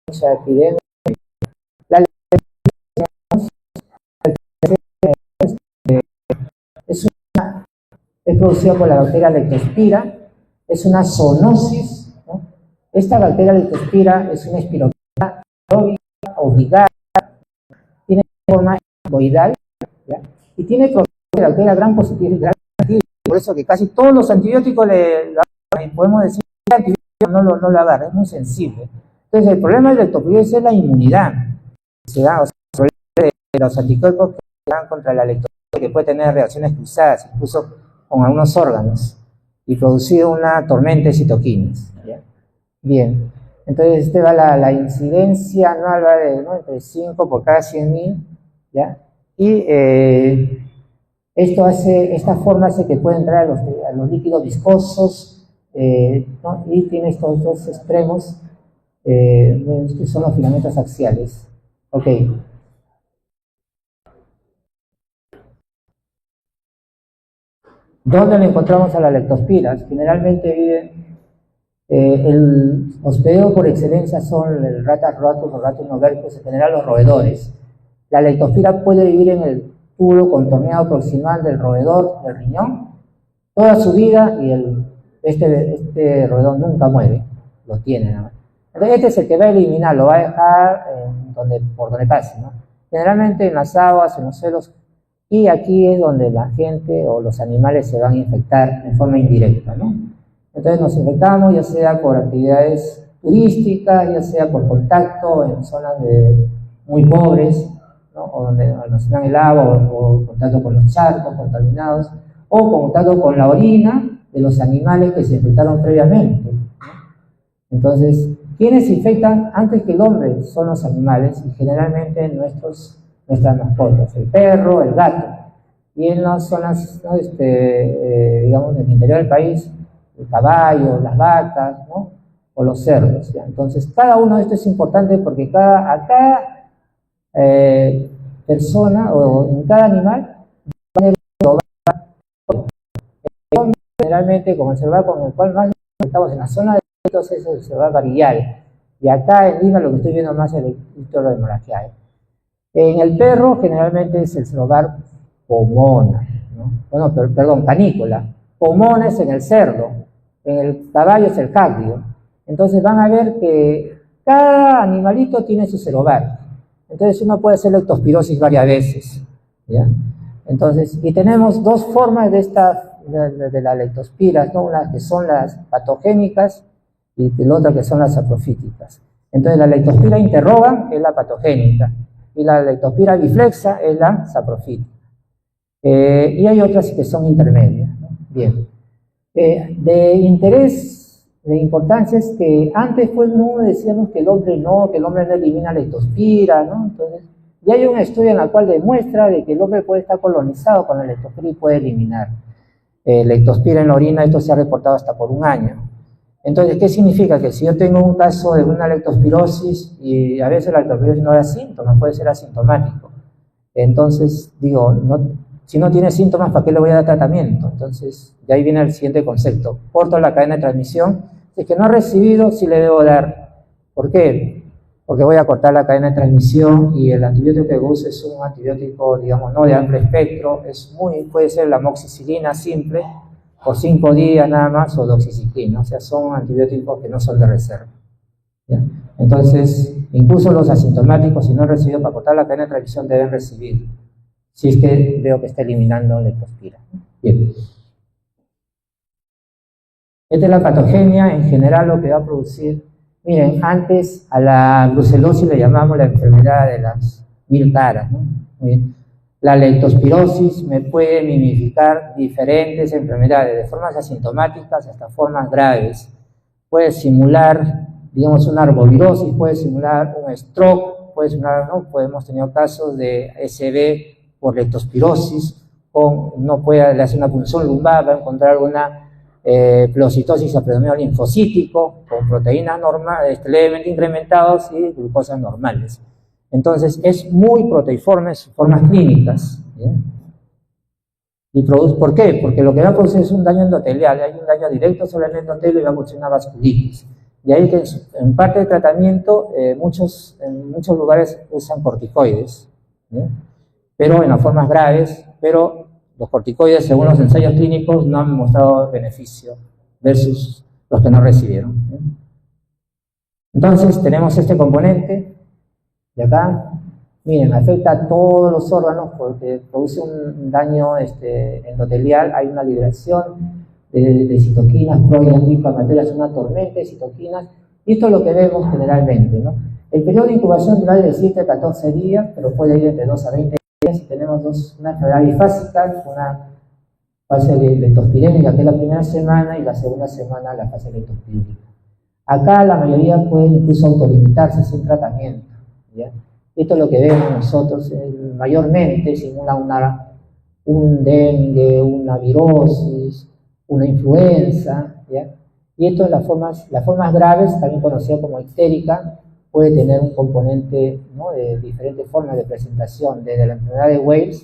mucha epidemia. La es producida por la bacteria Leptospira, es una zoonosis, ¿no? Esta bacteria Leptospira es una espiroqueta obligada, tiene forma helicoidal, ¿ya? Y tiene propiedades gran positiva y gran negativa, por eso que casi todos los antibióticos podemos decir que el antibiótico no lo agarra, es muy sensible. Entonces el problema del leptospirosis es la inmunidad, se da, o sea, el problema de los anticuerpos que se dan contra la leptospira, que puede tener reacciones cruzadas, incluso con algunos órganos, y producir una tormenta de citoquinas, ¿ya? Bien, entonces va la incidencia anual va de, ¿no?, entre 5 por cada 100.000, ¿ya? Y esta forma hace que pueda entrar a los líquidos viscosos, ¿no? Y tiene estos dos extremos, que son los filamentos axiales. Ok. ¿Dónde le encontramos a las leptospiras? Generalmente viven, el hospedero por excelencia son el Ratas ratus o Ratus novercus, en general los roedores. La leptospira puede vivir en el tubo contorneado proximal del roedor, del riñón, toda su vida, y este roedor nunca muere, lo tiene nada más. Entonces este es el que va a eliminar, lo va a dejar por donde pase, ¿no? Generalmente en las aguas, en los suelos, y aquí es donde la gente o los animales se van a infectar en forma indirecta, ¿no? Entonces nos infectamos ya sea por actividades turísticas, ya sea por contacto en zonas muy pobres, ¿no? O donde almacenan el agua, o contacto con los charcos contaminados, o contacto con la orina de los animales que se infectaron previamente, ¿no? Entonces, ¿quiénes se infectan antes que el hombre? Son los animales, y generalmente nuestras mascotas, el perro, el gato. Y en las zonas, ¿no?, digamos, del interior del país, el caballo, las vacas, ¿no?, o los cerdos, ¿ya? Entonces, cada uno de estos es importante porque a cada persona o en cada animal va a tener un cerobar. El hombre, generalmente, como el cerobar con el cual más estamos en la zona de estos, es el cerobar varial. Y acá en Lima lo que estoy viendo más es el icturo hemorragiae. En el perro generalmente es el cerobar pomona, ¿no? Bueno, perdón, canícula. Pomona es en el cerdo, en el caballo es el cagdio. Entonces van a ver que cada animalito tiene su cerobar. Entonces uno puede hacer leptospirosis varias veces, ¿ya? Entonces, y tenemos dos formas de las leptospiras, ¿no? Unas que son las patogénicas y la otra que son las saprofíticas. Entonces la leptospira interroga es la patogénica y la leptospira biflexa es la saprofítica. Y hay otras que son intermedias, ¿no? Bien. De interés, de importancia es que antes pues no decíamos que el hombre no elimina leptospira, ¿no? Entonces, ya hay un estudio en el cual demuestra de que el hombre puede estar colonizado con la leptospira y puede eliminar leptospira en la orina. Esto se ha reportado hasta por 1 año. Entonces, ¿qué significa? Que si yo tengo un caso de una leptospirosis y a veces la leptospirosis no da síntomas, puede ser asintomático. Entonces, digo, si no tiene síntomas, ¿para qué le voy a dar tratamiento? Entonces, de ahí viene el siguiente concepto. Corto la cadena de transmisión. Si es que no ha recibido, sí le debo dar. ¿Por qué? Porque voy a cortar la cadena de transmisión y el antibiótico que uso es un antibiótico, digamos, no de amplio espectro. Puede ser la amoxicilina simple, por 5 días nada más, o doxiciclina. O sea, son antibióticos que no son de reserva, ¿ya? Entonces, incluso los asintomáticos, si no han recibido para cortar la cadena de transmisión, deben recibir, si es que veo que está eliminando leptospira. Bien. Esta es la patogenia, en general lo que va a producir. Miren, antes a la brucelosis le llamamos la enfermedad de las 1000 caras, ¿no? Bien. La leptospirosis me puede mimificar diferentes enfermedades, de formas asintomáticas hasta formas graves. Puede simular, digamos, una arbovirosis, puede simular un stroke, puede simular, ¿no? Hemos tenido casos de SB por leptospirosis, le hace una punción lumbar, va a encontrar una pleocitosis a predominio linfocítico, con proteínas normales, levemente incrementados y glucosas normales. Entonces, es muy proteiforme en sus formas clínicas, ¿bien? Y ¿por qué? Porque lo que va a producir es un daño endotelial, hay un daño directo sobre el endotelio y va a producir una vasculitis. Y ahí que en parte de tratamiento, en muchos lugares usan corticoides, ¿no? Pero en las formas graves, pero los corticoides, según los ensayos clínicos, no han mostrado beneficio versus los que no recibieron, ¿no? Entonces, tenemos este componente de acá. Miren, afecta a todos los órganos porque produce un daño endotelial. Hay una liberación de citoquinas pro-antiinflamatorias, una tormenta de citoquinas, y esto es lo que vemos generalmente, ¿no? El periodo de incubación va de 7 a 14 días, pero puede ir entre 2 a 20 días, y tenemos una enfermedad bifásica, una fase leptospirémica, que es la primera semana, y la segunda semana la fase leptospirémica. Acá la mayoría puede incluso autolimitarse sin tratamiento, ¿ya? Esto es lo que vemos nosotros, mayormente simula un dengue, una virosis, una influenza, ¿ya? Y esto en las formas graves, también conocida como ictérica, puede tener un componente, ¿no?, de diferentes formas de presentación, desde la enfermedad de Weill,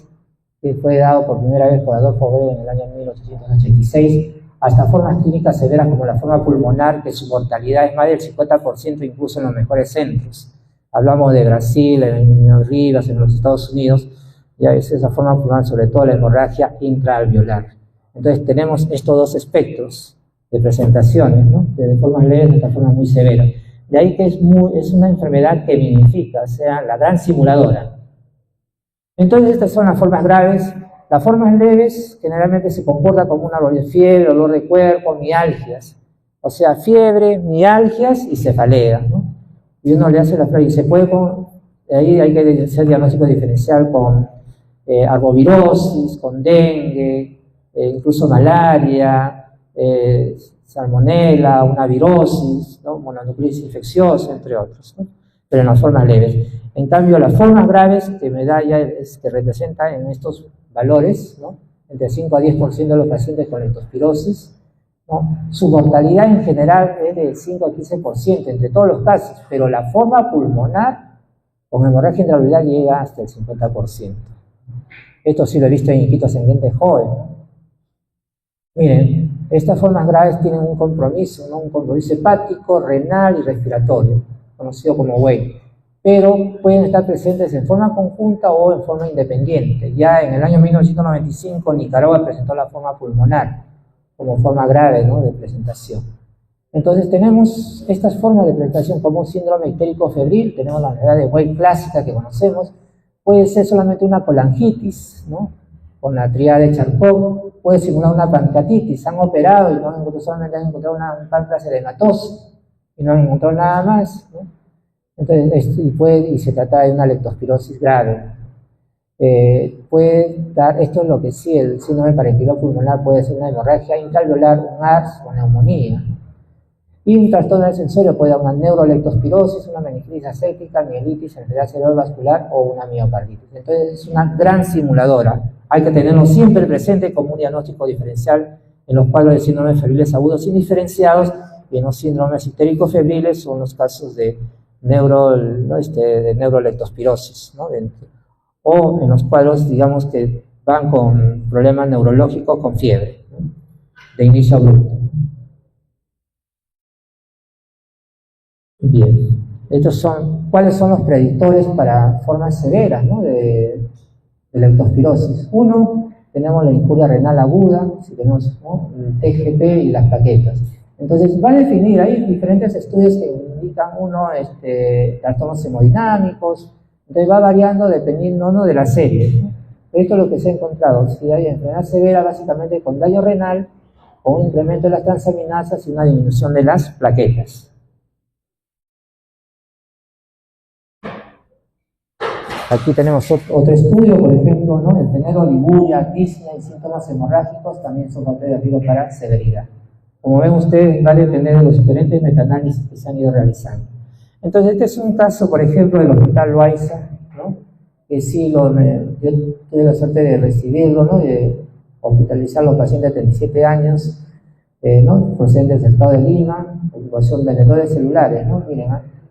que fue dado por primera vez por Adolfo Bell en el año 1886, hasta formas clínicas severas como la forma pulmonar, que su mortalidad es más del 50% incluso en los mejores centros. Hablamos de Brasil, en Rivas, en los Estados Unidos, ya es esa forma pulmonar, sobre todo la hemorragia intraalveolar. Entonces tenemos estos dos espectros de presentaciones, ¿no?, de formas leves hasta formas muy severas. De ahí que es una enfermedad que minifica, o sea, la gran simuladora. Entonces estas son las formas graves. Las formas leves generalmente se comportan como una fiebre, dolor de cuerpo, mialgias. O sea, fiebre, mialgias y cefalea, ¿no? Y uno le hace la prueba y se puede, ahí hay que hacer diagnóstico diferencial con arbovirosis, con dengue, incluso malaria, salmonela, una virosis, ¿no?, mononucleosis infecciosa, entre otros, ¿no?, pero en las formas leves. En cambio, las formas graves, que me da ya que representa en estos valores, ¿no?, entre 5 a 10% de los pacientes con leptospirosis, ¿no?, su mortalidad en general es de 5 a 15% entre todos los casos, pero la forma pulmonar con hemorragia intraalveolar llega hasta el 50%. Esto sí lo he visto en hijitos en gente joven, ¿no? Miren, estas formas graves tienen un compromiso, ¿no?, un compromiso hepático, renal y respiratorio, conocido como Weill, pero pueden estar presentes en forma conjunta o en forma independiente. Ya en el año 1995 Nicaragua presentó la forma pulmonar como forma grave, ¿no?, de presentación. Entonces tenemos estas formas de presentación como un síndrome ictérico febril, tenemos la enfermedad de Weill clásica que conocemos, puede ser solamente una colangitis, ¿no?, con la tríada de Charcot, puede simular una pancreatitis, han operado y no han encontrado, solamente han encontrado un páncreas edematoso y no han encontrado nada más, ¿no? Entonces, y se trata de una leptospirosis grave. Puede dar, esto es lo que sí, el síndrome parenquimal pulmonar puede ser una hemorragia intraalveolar, un ARS o neumonía. Y un trastorno del sensorio puede dar una neuroleptospirosis, una meningitis aséptica, mielitis, enfermedad cerebrovascular o una miocarditis. Entonces es una gran simuladora. Hay que tenerlo siempre presente como un diagnóstico diferencial en los cuadros de síndromes febriles agudos indiferenciados, y en los síndromes ictéricos febriles son los casos de neuroleptospirosis, ¿no?, o en los cuadros, digamos, que van con problemas neurológicos con fiebre, ¿no?, de inicio abrupto. Bien, ¿cuáles son los predictores para formas severas, ¿no?, de leptospirosis? Uno, tenemos la injuria renal aguda, si tenemos, ¿no?, el TGP y las plaquetas. Entonces va a definir, hay diferentes estudios que indican trastornos hemodinámicos, entonces va variando dependiendo, ¿no?, de la serie, ¿no? Esto es lo que se ha encontrado, si hay enfermedad severa básicamente con daño renal, con un incremento de las transaminasas y una disminución de las plaquetas. Aquí tenemos otro estudio, por ejemplo, ¿no?, el tener oliguria, disnea y síntomas hemorrágicos también son factores de riesgo para severidad. Como ven ustedes, va a depender de los diferentes metaanálisis que se han ido realizando. Entonces, este es un caso, por ejemplo, del Hospital Loaiza, ¿no?, que sí, yo tuve la suerte de recibirlo, ¿no?, de hospitalizar a los pacientes de 37 años, ¿no?, procedentes del estado de Lima, ocupación de vendedores celulares, ¿no? Miren,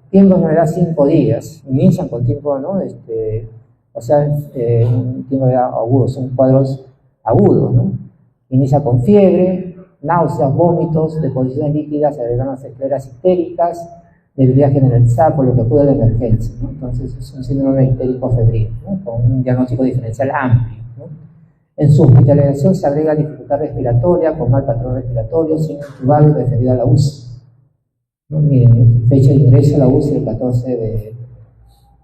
tiempo de enfermedad 5 días, inician con tiempo, ¿no?, o sea, un tiempo de agudo, son cuadros agudos, ¿no? Inicia con fiebre, náuseas, vómitos, deposiciones líquidas, agregadas escleras histéricas, debilidad generalizada, por lo que acude a la emergencia, ¿no? Entonces es un síndrome histérico febril, ¿no? Con un diagnóstico diferencial amplio, ¿no? En su hospitalización se agrega dificultad respiratoria, con mal patrón respiratorio, sin intubado y referido a la UCI, ¿no? Miren, fecha de ingreso a la UCI el 14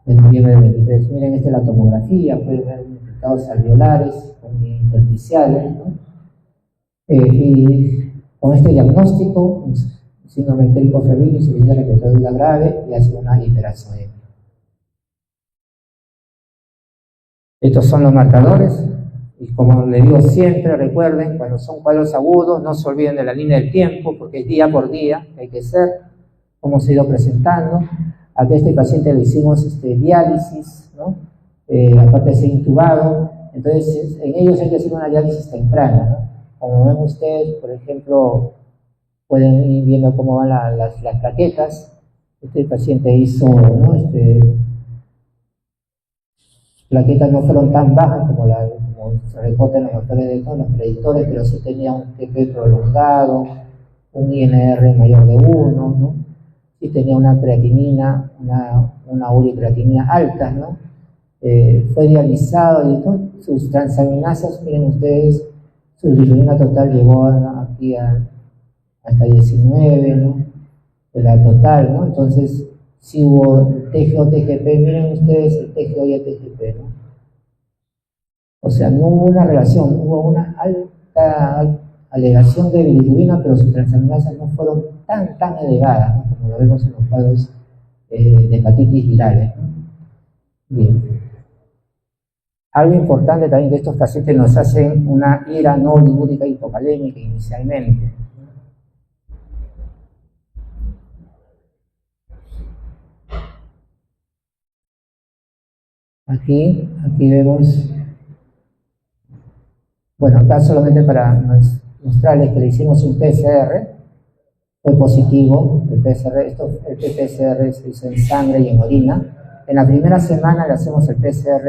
de noviembre del 23. Miren, esta es la tomografía, pueden ver infectados alveolares, intersticiales, ¿no? Y con este diagnóstico, síndrome histérico febril, insuficiencia respiratoria grave y hace una hiperazoemia. Estos son los marcadores, y como les digo siempre, recuerden, cuando son cuadros agudos, no se olviden de la línea del tiempo, porque es día por día, hay que ser, cómo se ha ido presentando. Aquí a este paciente le hicimos diálisis, ¿no? Aparte de ser intubado, entonces en ellos hay que hacer una diálisis temprana, ¿no? Como ven ustedes, por ejemplo, pueden ir viendo cómo van las plaquetas. Este paciente hizo, ¿no? Plaquetas no fueron tan bajas como se reportan los doctores de todos los predictores, pero sí tenía un TP prolongado, un INR mayor de 1, ¿no? Sí tenía una creatinina, una uricreatinina alta, ¿no? Fue dializado y todo, sus transaminasas, miren ustedes, su bilirrubina total llegó aquí hasta 19, ¿no? De la total, ¿no? Entonces, si hubo TGO-TGP, miren ustedes el TGO y el TGP, ¿no? O sea, no hubo una relación, hubo una alta alegación de bilirrubina, pero sus transaminasas no fueron tan elevadas, ¿no? Como lo vemos en los cuadros de hepatitis virales, ¿no? Bien. Algo importante también que estos pacientes nos hacen una ira no oligúrica hipocalémica inicialmente. Aquí vemos, bueno, acá solamente para mostrarles que le hicimos un PCR, fue positivo, el PCR se hizo en sangre y en orina. En la primera semana le hacemos el PCR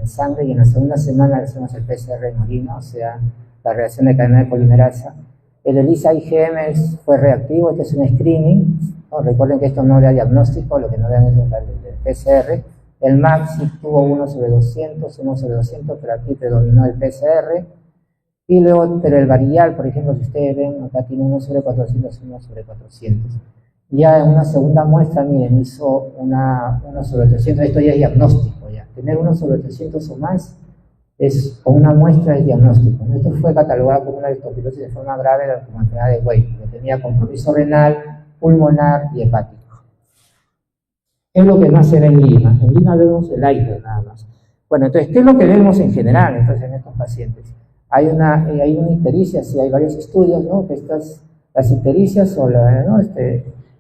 en sangre y en la segunda semana le hacemos el PCR en orina, o sea, la reacción de cadena de polimerasa. El ELISA IgM fue reactivo, este es un screening, ¿no? Recuerden que esto no da diagnóstico, lo que nos dan es el PCR. El MAX tuvo 1/200, pero aquí predominó el PCR. Y luego, pero el varial, por ejemplo, si ustedes ven, acá tiene 1/400 y 1/400. Ya en una segunda muestra, miren, hizo 1/300, esto ya es diagnóstico, ya. Tener 1/300 o más con una muestra es diagnóstico. Esto fue catalogado como una leptospirosis de forma grave como enfermedad de Weill, que tenía compromiso renal, pulmonar y hepático. Es lo que más se ve en Lima. En Lima vemos el aire nada más. Bueno, entonces, ¿qué es lo que vemos en general entonces, en estos pacientes? Hay una ictericia, sí, hay varios estudios, ¿no? Que las ictericias ¿no?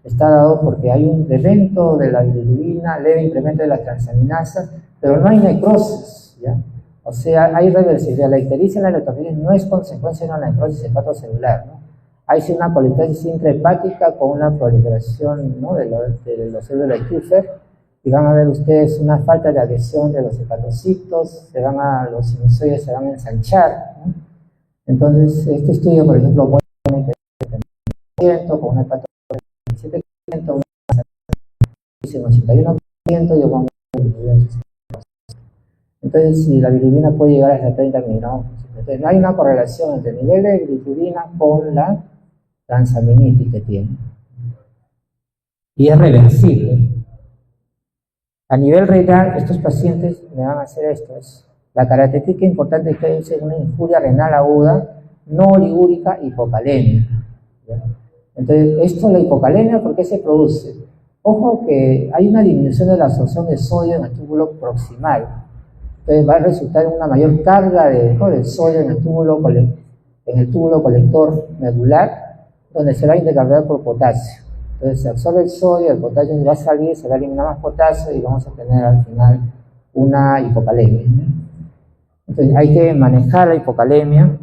Está dado porque hay un incremento de la bilirrubina, leve incremento de las transaminasas, pero no hay necrosis, ¿ya? O sea, hay reversibilidad. La ictericia en la leptospirosis no es consecuencia de una necrosis hepatocelular, ¿no? Hay una colitis intrahepática con una proliferación, ¿no? de los células de Kupffer, y van a ver ustedes una falta de adhesión de los hepatocitos, los sinusoides se van a ensanchar, ¿no? Entonces, este estudio, por ejemplo, pone que 70% con una hepatocelular 27%, una 81% y un. Entonces, si la bilirrubina puede llegar hasta 30 miligramos, entonces no hay una correlación entre el nivel de bilirrubina con la transaminitis que tiene. Y es reversible. A nivel renal, estos pacientes me van a hacer esto. La característica importante es que es una injuria renal aguda, no oligúrica, hipocalemia. ¿Ya? Entonces, la hipocalemia, ¿por qué se produce? Ojo que hay una disminución de la absorción de sodio en el túbulo proximal. Entonces va a resultar en una mayor carga del sodio en el túbulo colector medular, donde se va a intercambiar por potasio. Entonces se absorbe el sodio, el potasio va a salir, se va a eliminar más potasio y vamos a tener al final una hipocalemia. Entonces hay que manejar la hipocalemia,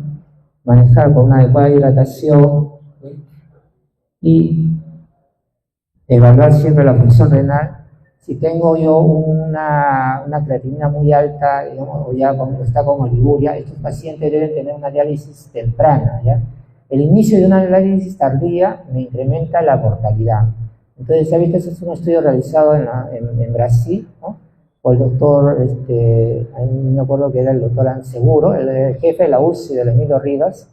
manejar con una adecuada hidratación, ¿sí? Y evaluar siempre la función renal. Si tengo yo una creatinina muy alta, digamos, o ya está con oliguria, estos pacientes deben tener una diálisis temprana, ¿ya? el inicio de una diálisis tardía me incrementa la mortalidad. Entonces, ¿sabes? Este es un estudio realizado en Brasil, ¿no? Por el doctor, no me acuerdo que era el doctor Anseguro, el jefe de la UCI de Emilio Rivas.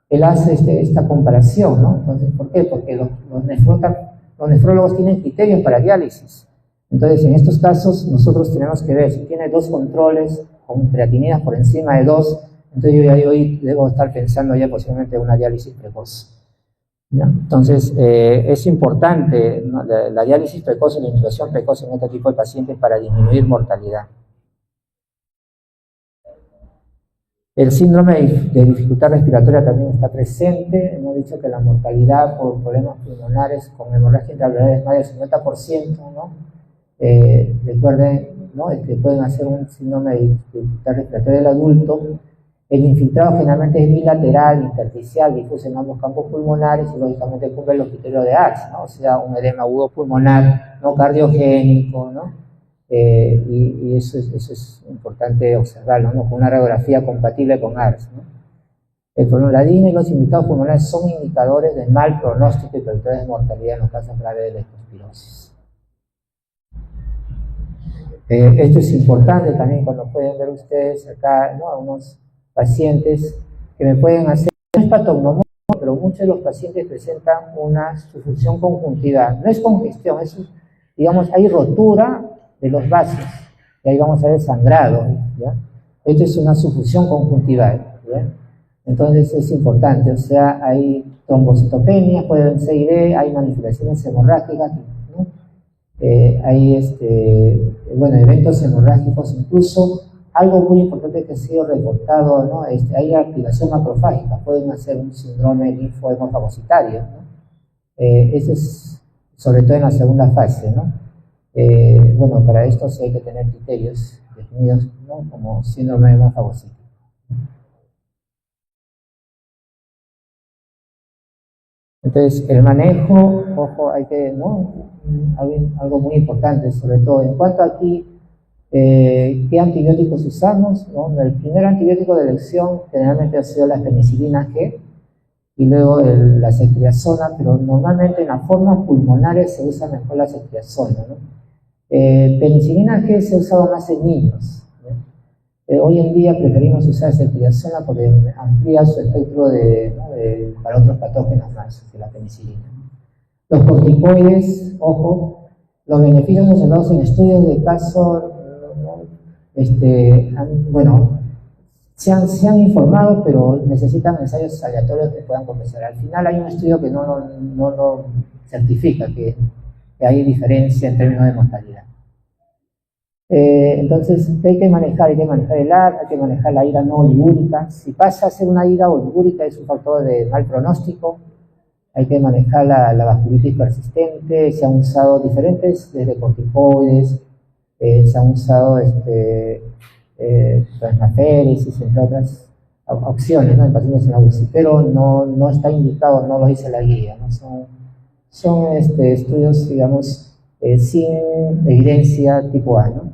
Él hace esta comparación, ¿no? Entonces, ¿por qué? Porque los nefrólogos tienen criterios para diálisis. Entonces, en estos casos, nosotros tenemos que ver si tiene 2 controles con creatininas por encima de 2, entonces yo ya hoy debo estar pensando ya posiblemente en una diálisis precoz. ¿Ya? Entonces, es importante, ¿no?, la diálisis precoz y la intubación precoz en este tipo de pacientes para disminuir mortalidad. El síndrome de dificultad respiratoria también está presente. Hemos dicho que la mortalidad por problemas pulmonares con hemorragia intrapleural es más del 50%, ¿no? Recuerden, ¿no?, que pueden hacer un síndrome de dificultad respiratoria del adulto. El infiltrado generalmente es bilateral, intersticial, difuso en ambos campos pulmonares y lógicamente cumple los criterios de ARS, ¿no? O sea, un edema agudo pulmonar no cardiogénico, ¿no? Y eso es importante observarlo, ¿no?, con una radiografía compatible con ARS, ¿no? La DINA y los infiltrados pulmonares son indicadores de mal pronóstico y predictores de mortalidad en los casos graves de leptospirosis. Esto es importante también cuando pueden ver ustedes acá, ¿no?, algunos pacientes que me pueden hacer, no es patognomónico, pero muchos de los pacientes presentan una sufusión conjuntival. No es congestión, digamos, hay rotura de los vasos, y ahí vamos a ver sangrado, ¿ya? Esto es una sufusión conjuntival, ¿ya? Entonces es importante, o sea, hay trombocitopenias, pueden ser ID, hay manifestaciones hemorrágicas, ¿no? Hay eventos hemorrágicos, incluso algo muy importante que ha sido reportado, ¿no? Hay activación macrofágica, pueden hacer un síndrome linfohemofagocitario, ¿no? Eso es sobre todo en la segunda fase, ¿no? Para esto sí hay que tener criterios definidos, ¿no?, como síndrome hemofagocítico. Entonces, el manejo, ojo, hay que, ¿no?, algo muy importante, sobre todo en cuanto aquí, ¿qué antibióticos usamos? ¿No? El primer antibiótico de elección generalmente ha sido la penicilina G y luego la ceftriaxona, pero normalmente en las formas pulmonares se usa mejor la ceftriaxona, ¿no? Penicilina G se ha usado más en niños, ¿no? Hoy en día preferimos usar ceftriaxona porque amplía su espectro para otros patógenos más que la penicilina. Los corticoides, ojo, los beneficios observados en estudios de caso, se han informado, pero necesitan ensayos aleatorios que puedan convencer. Al final hay un estudio que no lo certifica que hay diferencia en términos de mortalidad. Entonces hay que manejar el AR, hay que manejar la ira no oligúrica. Si pasa a ser una ira oligúrica es un factor de mal pronóstico. Hay que manejar la vasculitis persistente. Se han usado diferentes, desde corticoides, se han usado plasmaféresis, entre otras opciones, ¿no?, en pacientes en la UCI, pero no está indicado, no lo dice la guía, ¿no? Son estudios, digamos, sin evidencia tipo A, ¿no?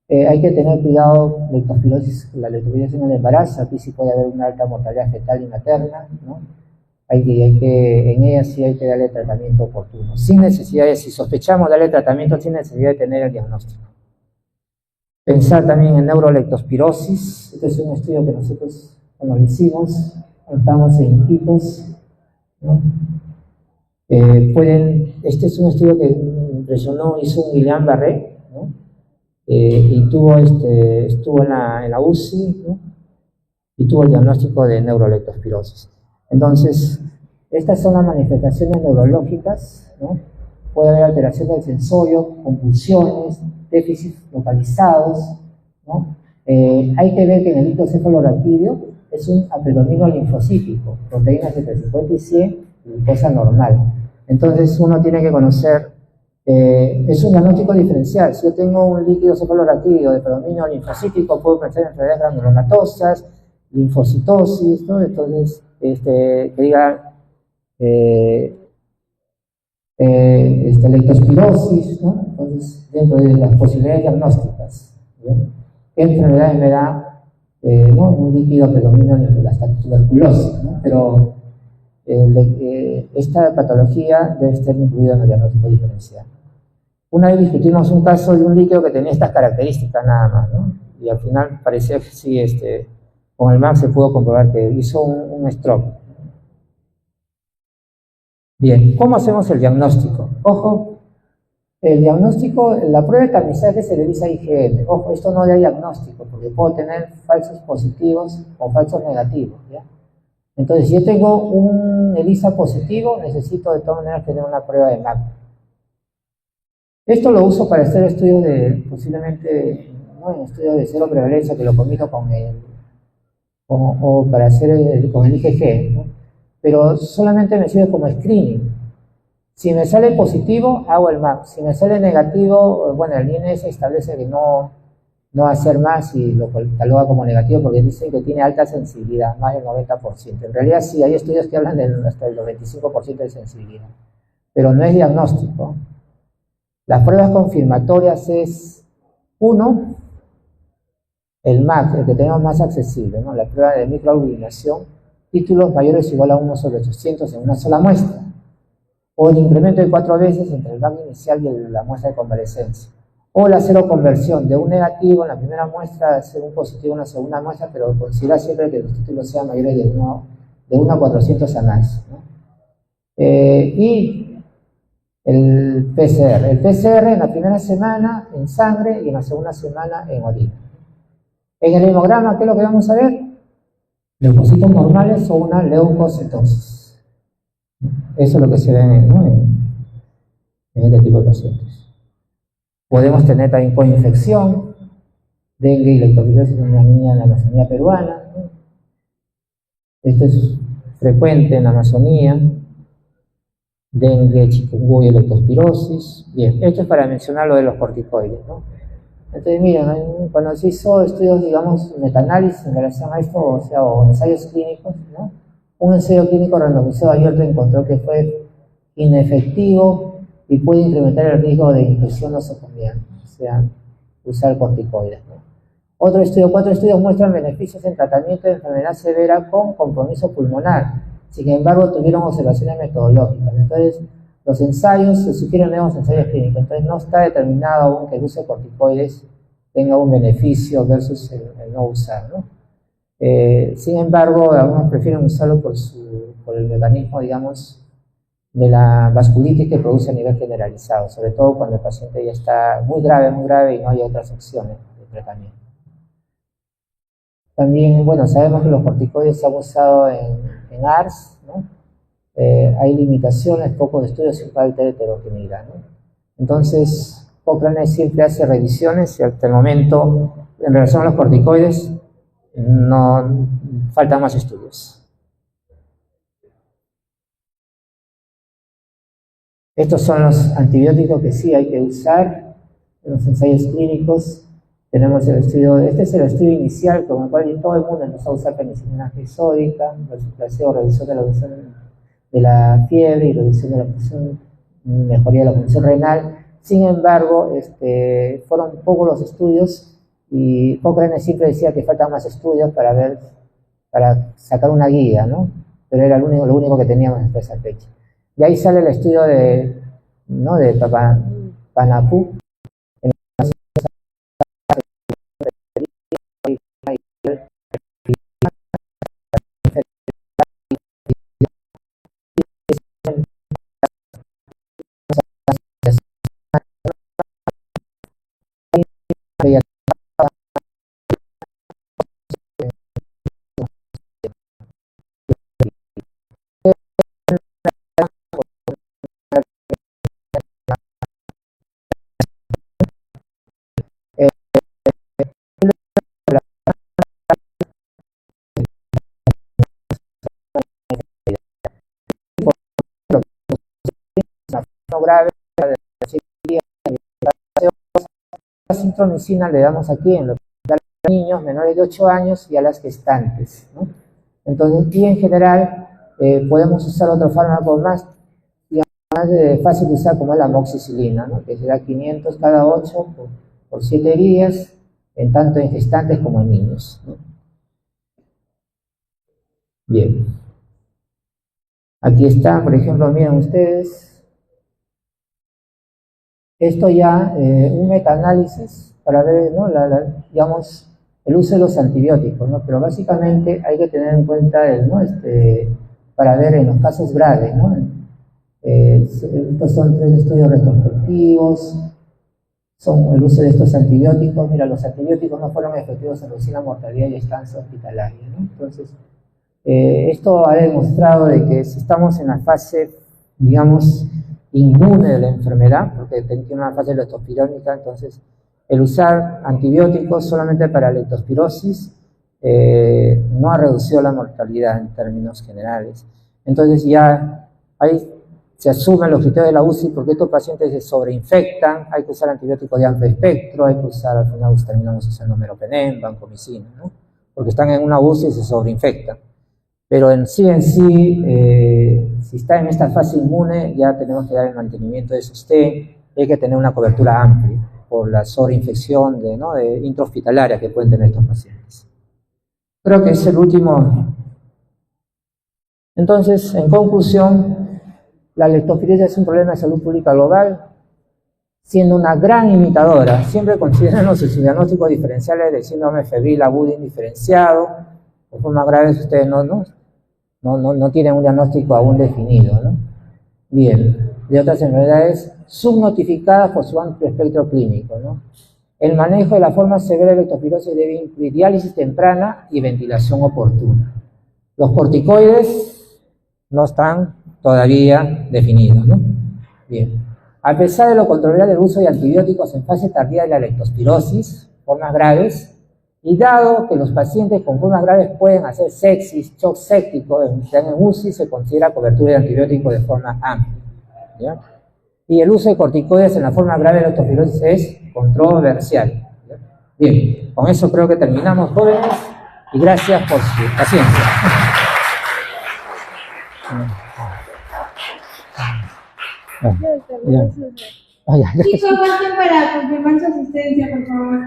Hay que tener cuidado, la leptospirosis en el embarazo, aquí sí puede haber una alta mortalidad fetal y materna, ¿no? En ella sí hay que darle tratamiento oportuno, sin necesidad si sospechamos darle tratamiento, sin necesidad de tener el diagnóstico. Pensar también en neuroleptospirosis. Este es un estudio que nosotros, lo hicimos, estamos en Iquitos, ¿no? Este es un estudio que hizo un Guillain Barré, ¿no? Y estuvo en la UCI, ¿no?, y tuvo el diagnóstico de neuroleptospirosis. Entonces, estas son las manifestaciones neurológicas, ¿no? Puede haber alteración del sensorio, convulsiones, déficits localizados, ¿no? Hay que ver que en el ictocefaloraquídeo es un predominio linfocítico, proteínas de 350 y 100, glucosa normal. Entonces uno tiene que conocer, es un diagnóstico diferencial. Si yo tengo un líquido cefaloraquídeo de predominio linfocítico, puedo pensar en enfermedades granulomatosas, linfocitosis, ¿no? Entonces, que diga leptospirosis, ¿no? Entonces, dentro de las posibilidades diagnósticas, ¿bien? ¿Qué enfermedades me da, ¿no?, un líquido predominio en la tuberculosis, ¿no? Pero esta patología debe estar incluida en el diagnóstico diferencial. Una vez discutimos un caso de un líquido que tenía estas características nada más, ¿no? Y al final parecía que sí, con el MAC se pudo comprobar que hizo un stroke. Bien, ¿cómo hacemos el diagnóstico? Ojo, el diagnóstico, la prueba de tamizaje se revisa IgM. Ojo, esto no da diagnóstico, porque puedo tener falsos positivos o falsos negativos, ¿ya? Entonces, si yo tengo un ELISA positivo, necesito de todas maneras tener una prueba de MAC. Esto lo uso para hacer estudios de, posiblemente, ¿no? En estudios de cero prevalencia, que lo combino con o para hacer con el IgG, ¿no? Pero solamente me sirve como screening. Si me sale positivo, hago el MAC. Si me sale negativo, bueno, el INS establece que no va a hacer más y lo cataloga como negativo porque dicen que tiene alta sensibilidad, más del 90%. En realidad sí, hay estudios que hablan de hasta el 95% de sensibilidad, pero no es diagnóstico. Las pruebas confirmatorias es, uno, el MAC, el que tenemos más accesible, ¿no? La prueba de microaglutinación, títulos mayores o igual a 1 sobre 800 en una sola muestra, o el incremento de 4 veces entre el MAC inicial y la muestra de convalescencia, o la seroconversión de un negativo en la primera muestra a ser un positivo en la segunda muestra, pero considera siempre que los títulos sean mayores de 1 a 400 a más, ¿no? Y el PCR. El PCR en la primera semana en sangre y en la segunda semana en orina. En el hemograma, ¿qué es lo que vamos a ver? Leucocitos normales o una leucocitosis. Eso es lo que se ve, ¿no? en este tipo de pacientes. Podemos tener también coinfección, dengue y leptospirosis en una niña en la Amazonía peruana, ¿no? Esto es frecuente en la Amazonía. Dengue, chikungunya y leptospirosis. Bien, esto es para mencionar lo de los corticoides, ¿no? Entonces, miren, cuando se hizo estudios, digamos, metaanálisis en relación a esto, o sea, o ensayos clínicos, ¿no? Un ensayo clínico randomizado abierto encontró que fue inefectivo y puede incrementar el riesgo de infección nosocomial, o sea, usar corticoides, ¿no? 4 estudios muestran beneficios en tratamiento de enfermedad severa con compromiso pulmonar. Sin embargo, tuvieron observaciones metodológicas. Entonces, los ensayos, se sugieren nuevos ensayos clínicos. Entonces, no está determinado aún que el uso de corticoides tenga un beneficio versus el no usar, ¿no? Sin embargo, algunos prefieren usarlo por el mecanismo, digamos, de la vasculitis que produce a nivel generalizado, sobre todo cuando el paciente ya está muy grave y no hay otras opciones de tratamiento. También, bueno, sabemos que los corticoides se han usado en ARS, ¿no? Hay limitaciones, pocos estudios y falta de heterogeneidad, ¿no? Entonces, Cochrane siempre hace revisiones y hasta el momento, en relación a los corticoides, no faltan más estudios. Estos son los antibióticos que sí hay que usar en los ensayos clínicos. Tenemos el estudio, este es el estudio inicial con el cual todo el mundo empezó a usar penicilina sódica, reducción de la fiebre y reducción de la función, mejoría de la función renal. Sin embargo, fueron pocos los estudios y Cochrane siempre decía que faltan más estudios para sacar una guía, ¿no? Pero era lo único que teníamos hasta esa fecha. Y ahí sale el estudio de Panapú, grave, la cintromicina le damos aquí en los niños menores de 8 años y a las gestantes, ¿no? Entonces, y en general podemos usar otro fármaco más fácil de usar, como es la amoxicilina, ¿no? Que será 500 cada 8 por 7 días, tanto en gestantes como en niños, ¿no? Bien. Aquí está, por ejemplo, miren ustedes, esto ya, un metaanálisis para ver, ¿no? Digamos, el uso de los antibióticos, ¿no? Pero básicamente hay que tener en cuenta ¿no? Para ver en los casos graves, ¿no? Estos son 3 estudios retrospectivos, son el uso de estos antibióticos. Mira, los antibióticos no fueron efectivos en reducir la mortalidad y estancia hospitalaria, ¿no? Entonces, esto ha demostrado de que si estamos en la fase, digamos, inmune de la enfermedad, porque tiene una fase leptospirónica, entonces el usar antibióticos solamente para leptospirosis no ha reducido la mortalidad en términos generales. Entonces ya ahí se asumen los criterios de la UCI porque estos pacientes se sobreinfectan, hay que usar antibióticos de amplio espectro, hay que usar, al final terminamos usando meropenem, vancomicina, ¿no? Porque están en una UCI y se sobreinfectan. Pero en sí, si está en esta fase inmune, ya tenemos que dar el mantenimiento de sostén, hay que tener una cobertura amplia por la sobreinfección de intrahospitalaria que pueden tener estos pacientes. Creo que es el último. Entonces, en conclusión, la leptospirosis es un problema de salud pública global, siendo una gran imitadora. Siempre consideramos sus diagnósticos diferenciales de síndrome febril agudo indiferenciado, o formas graves ustedes no tienen un diagnóstico aún definido, ¿no? Bien, de otras enfermedades subnotificadas por su amplio espectro clínico, ¿no? El manejo de la forma severa de leptospirosis debe incluir diálisis temprana y ventilación oportuna. Los corticoides no están todavía definidos, ¿no? Bien. A pesar de lo controversial del uso de antibióticos en fase tardía de la leptospirosis, formas graves, y dado que los pacientes con formas graves pueden hacer sepsis, shock séptico, en UCI se considera cobertura de antibióticos de forma amplia, ¿ya? Y el uso de corticoides en la forma grave de la leptospirosis es controversial, ¿ya? Bien, con eso creo que terminamos, jóvenes, y gracias por su paciencia. Chicos, pasen para confirmar su asistencia, por favor.